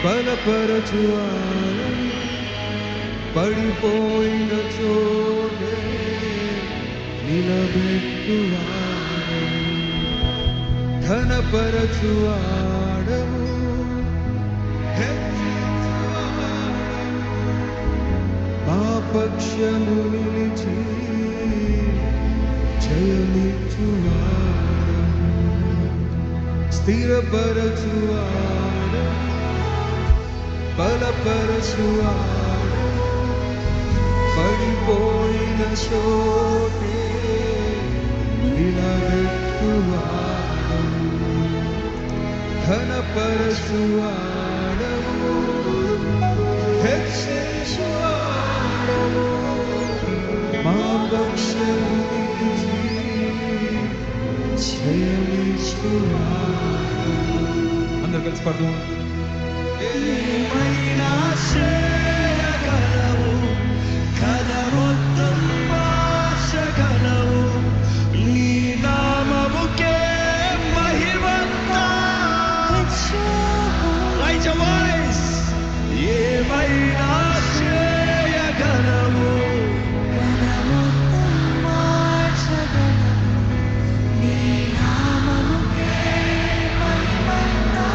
బలపరచువాడు పడిపోయిన చోటే నిలబెట్టువాడు ఘనపరచువాడవు మా పక్షము నిలిచి జయమిచ్చువాడు స్థిరపరచువాడు బలపరచువాడు పడిపోయిన చోటే నిలబెట్టువాడు ఘనపరచువాడవు హెచ్చించువాడవు మా పక్షము నిలిచి జయమిచ్చువాడు. అందరూ కలిసి పాడుదాం. ఏమైనా చేయగలవు, కథ మొత్తం మార్చగలవు, నీ నామముకే మహిమంతా. Raise your voice. ఏమైనా చేయగలవు, కథ మొత్తం మార్చగలవు, నీ నామముకే మహిమంతా.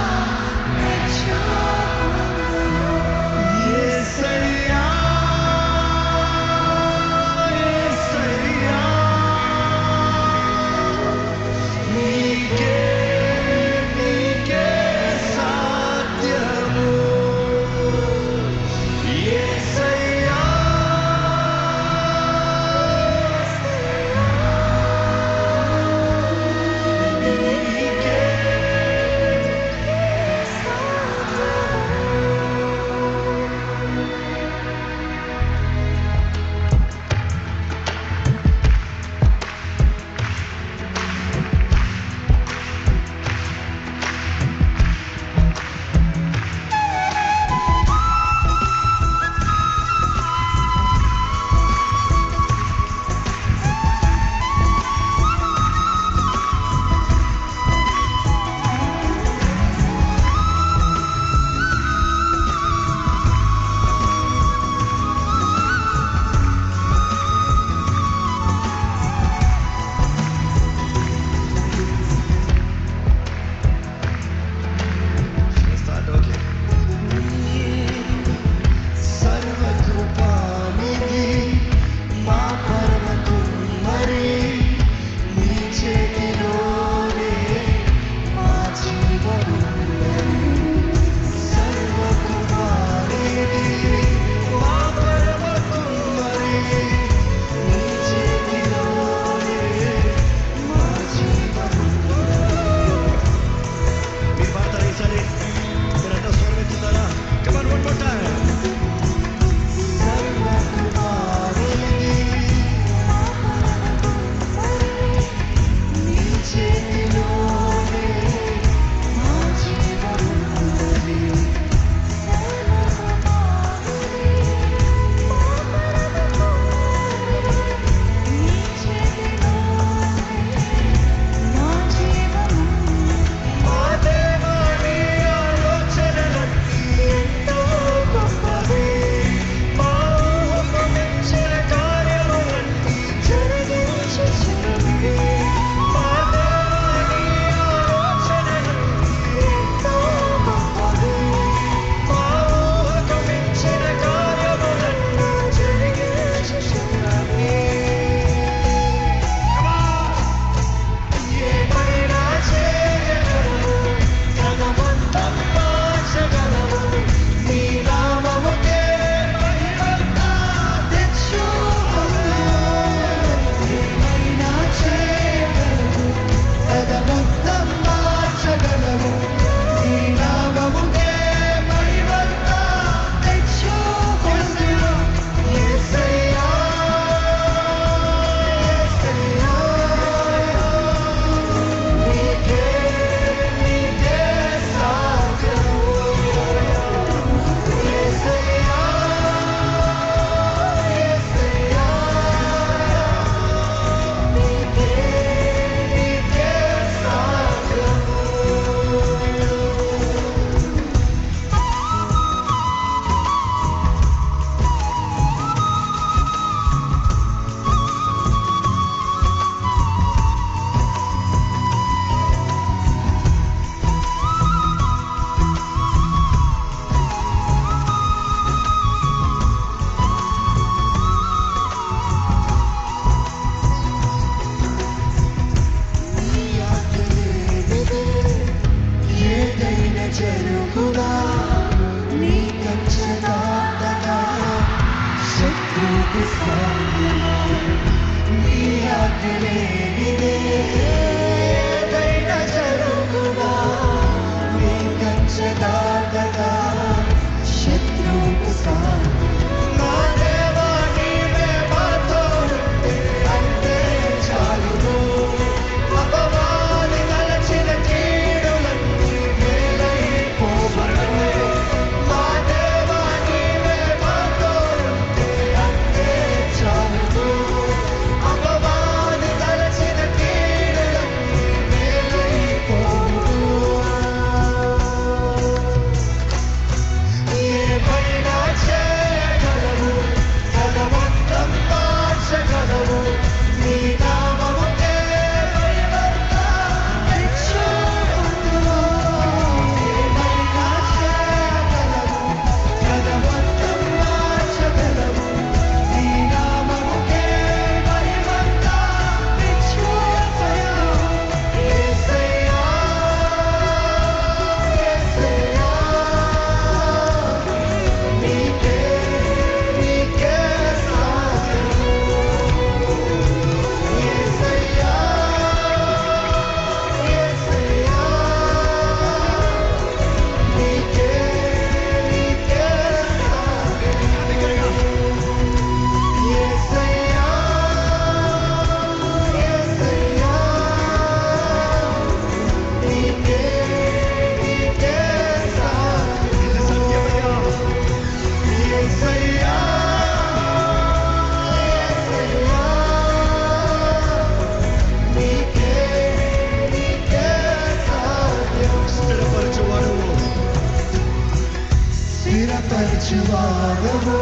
బలపరచువాడవు,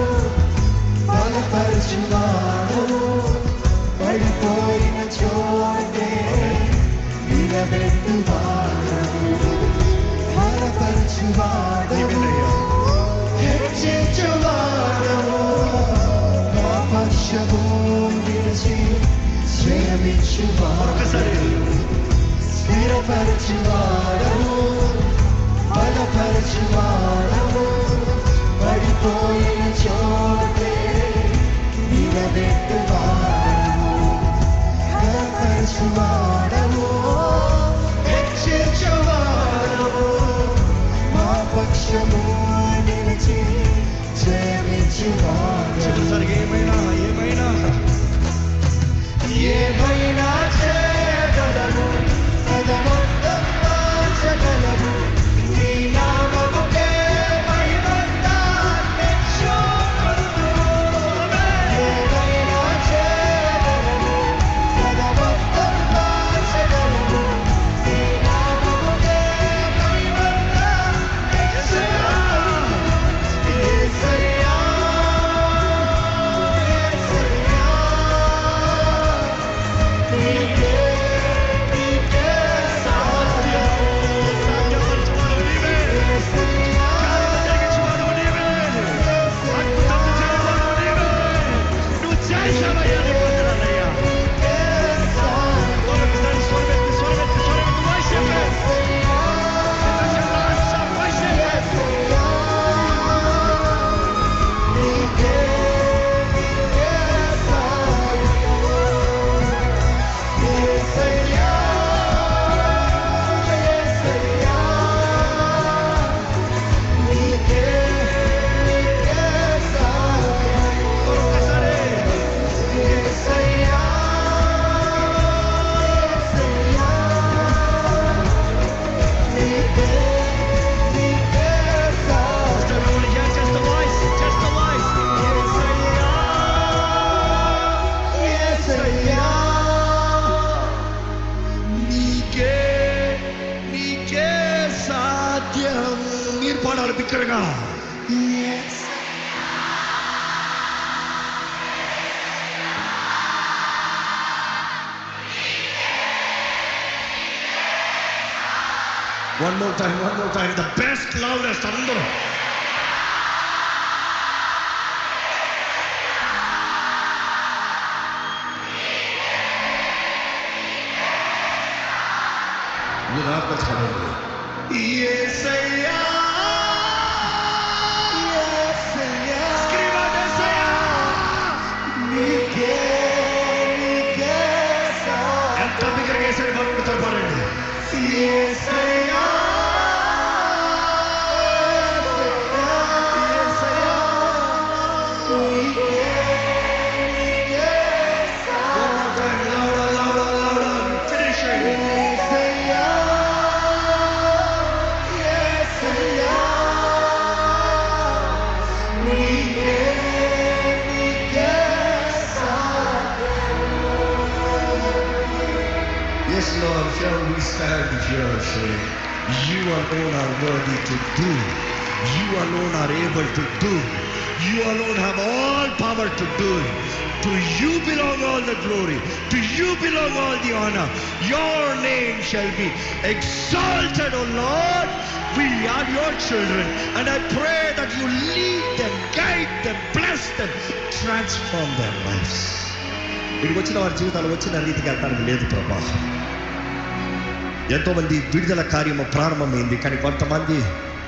బలపరచువాడవు, పడిపోయిన చోటే నిలబెట్టువాడవు, బలపరచువాడవు, హెచ్చించువాడవు, మా పక్షము నిలిచి శ్రేయమిచ్చువాడవు, స్థిరపరచువాడవు, బలపరచువాడవు, పడిపోయిన చోటే నిలబెట్టువాడవు, బలపరచువాడవు, హెచ్చించువాడవు, మా పక్షము నిలిచి జయమిచ్చువాడవు. ఏమైనా చేయగలము, పదమొత్తం మార్చగలము, నీ నామముకే మహిమంతా తెచ్చుకొనుము. ఏమైనా చేయగలము, పదమొత్తం మార్చగలము, నీ నామముకే మహిమంతా తెచ్చుకొనుము. యేసయ్యా, యేసయ్యా, నీకే సాధ్యం. మీరు పాడాలి బిక్కరగా. One more time, the best, loudest, అందరూ. యేసయ్యా, యేసయ్యా, యేసయ్యా, నీకే సాధ్యం. ఎంత బిగ్గరగా యేసయ్య పలుకుతా పాడండి. యేసయ్యా, యేసయ్యా, నీకే సాధ్యం. Louder. Finish it. యేసయ్యా, యేసయ్యా, నీకే సాధ్యం. Yes, Lord, shall we stand here saying, you alone are worthy to do, you alone are able to do, you alone have all power to do. To you belong all the glory, to you belong all the honor. Your name shall be exalted, O Lord. We are your children, and I pray that you lead them, guide them, bless them, transform their lives. ఇక్కడికి వచ్చిన వారి జీవితాలు వచ్చిన రీతికి వెళ్తానికి లేదు ప్రభా. ఎంతోమంది విడుదల కార్యము ప్రారంభమైంది, కానీ కొంతమంది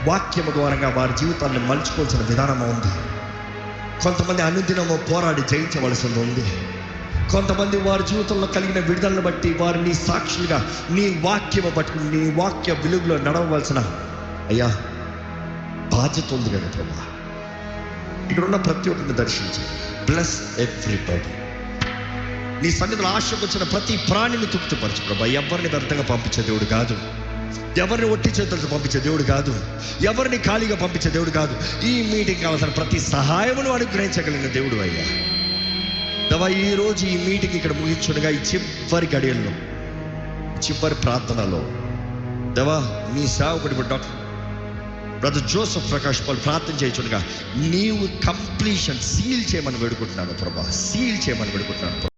వాక్యము ద్వారా వారి జీవితాన్ని మలుచుకోవాల్సిన విధానం ఉంది. కొంతమంది అనుదినము పోరాడి జయించవలసి ఉంది. కొంతమంది వారి జీవితంలో కలిగిన విడుదలను బట్టి వారు నీ సాక్షులుగా నీ వాక్యము పట్టుకుని నీ వాక్య వెలుగులో నడవవలసిన అయ్యా బాధ్యత ఉంది కదా ప్రభా. ఇక్కడ ఉన్న ప్రతి ఒక్కరిని దర్శించి బ్లెస్ ఎవ్రీబడీ. నీ సన్నిధిలో ఆశకు వచ్చిన ప్రతి ప్రాణిని తృప్తిపరచు ప్రభా. ఎవరిని వ్యర్థంగా పంపించే దేవుడు కాదు, ఎవరిని ఒట్టి చేతులతో పంపించే దేవుడు కాదు, ఎవరిని ఖాళీగా పంపించే దేవుడు కాదు. ఈ మీటింగ్ కావాల్సిన ప్రతి సహాయమును అనుగ్రహించగలిగిన దేవుడు అయ్యా. దేవా, ఈరోజు ఈ మీటింగ్ ఇక్కడ ముగించుండగా ఈ చివరి గడియల్లో చివరి ప్రార్థనలో దేవా నీ సేవకుడి doctor brother Joseph Prakash Paul ప్రార్థన చేయించుగా నీవు కంప్లీషన్ సీల్ చేయమని వేడుకుంటున్నాను ప్రభా, సీల్ చేయమని వేడుకుంటున్నాను.